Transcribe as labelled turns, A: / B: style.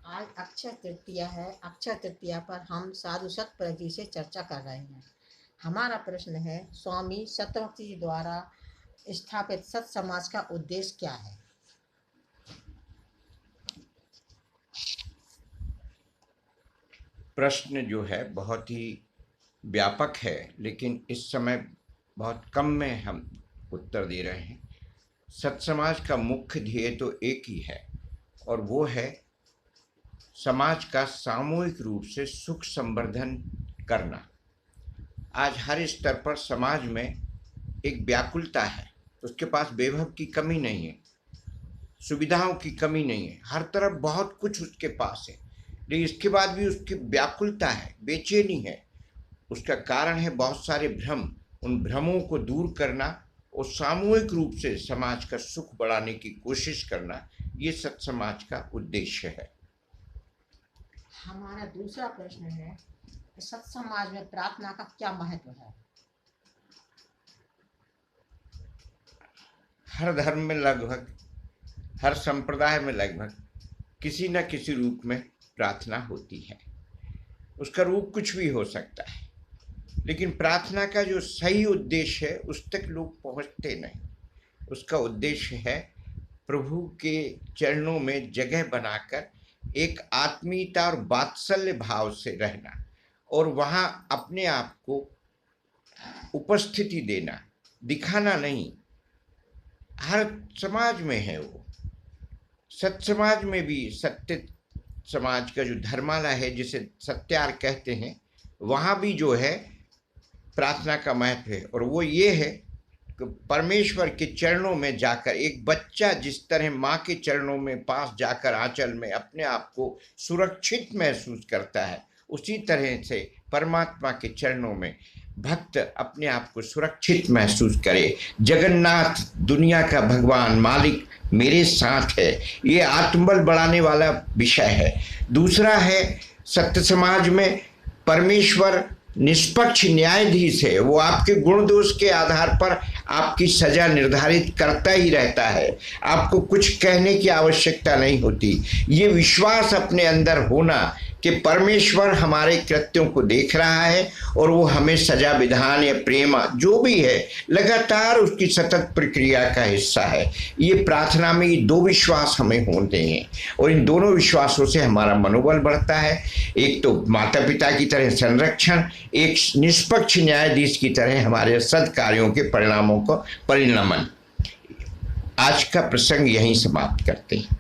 A: आज अक्षय तृतीया है। अक्षय तृतीया पर हम साधु सतपथ जी से चर्चा कर रहे हैं। हमारा प्रश्न है, स्वामी सत्यवक्ति जी द्वारा स्थापित सत समाज का उद्देश्य क्या है?
B: प्रश्न जो है बहुत ही व्यापक है, लेकिन इस समय बहुत कम में हम उत्तर दे रहे हैं। सत्समाज का मुख्य ध्येय तो एक ही है, और वो है समाज का सामूहिक रूप से सुख संवर्धन करना। आज हर स्तर पर समाज में एक व्याकुलता है। उसके पास वैभव की कमी नहीं है, सुविधाओं की कमी नहीं है, हर तरफ बहुत कुछ उसके पास है, लेकिन इसके बाद भी उसकी व्याकुलता है, बेचैनी है। उसका कारण है बहुत सारे भ्रम। उन भ्रमों को दूर करना और सामूहिक रूप से समाज का सुख बढ़ाने की कोशिश करना, ये सत्समाज का उद्देश्य है।
A: हमारा दूसरा प्रश्न है, सत समाज में प्रार्थना का क्या महत्व है?
B: हर धर्म में लगभग, हर संप्रदाय में लगभग किसी न किसी रूप में प्रार्थना होती है। उसका रूप कुछ भी हो सकता है, लेकिन प्रार्थना का जो सही उद्देश्य है उस तक लोग पहुंचते नहीं। उसका उद्देश्य है प्रभु के चरणों में जगह बनाकर एक आत्मीयता और वात्सल्य भाव से रहना, और वहाँ अपने आप को उपस्थिति देना, दिखाना नहीं। हर समाज में है वो। सत्समाज में भी, सत्य समाज का जो धर्माला है जिसे सत्यार कहते हैं, वहाँ भी जो है प्रार्थना का महत्व है। और वो ये है कि परमेश्वर के चरणों में जाकर, एक बच्चा जिस तरह माँ के चरणों में पास जाकर आंचल में अपने आप को सुरक्षित महसूस करता है, उसी तरह से परमात्मा के चरणों में भक्त अपने आप को सुरक्षित महसूस करे। जगन्नाथ दुनिया का भगवान मालिक मेरे साथ है, ये आत्मबल बढ़ाने वाला विषय है। दूसरा है, सत्य समाज में परमेश्वर निष्पक्ष न्यायाधीश है। वो आपके गुण दोष के आधार पर आपकी सजा निर्धारित करता ही रहता है। आपको कुछ कहने की आवश्यकता नहीं होती। ये विश्वास अपने अंदर होना कि परमेश्वर हमारे कृत्यों को देख रहा है और वो हमें सजा विधान या प्रेम जो भी है लगातार उसकी सतत प्रक्रिया का हिस्सा है। ये प्रार्थना में ये दो विश्वास हमें होते हैं, और इन दोनों विश्वासों से हमारा मनोबल बढ़ता है। एक तो माता पिता की तरह संरक्षण, एक निष्पक्ष न्यायाधीश की तरह हमारे सद्कार्यों के परिणामों को परिणमन। आज का प्रसंग यहीं समाप्त करते हैं।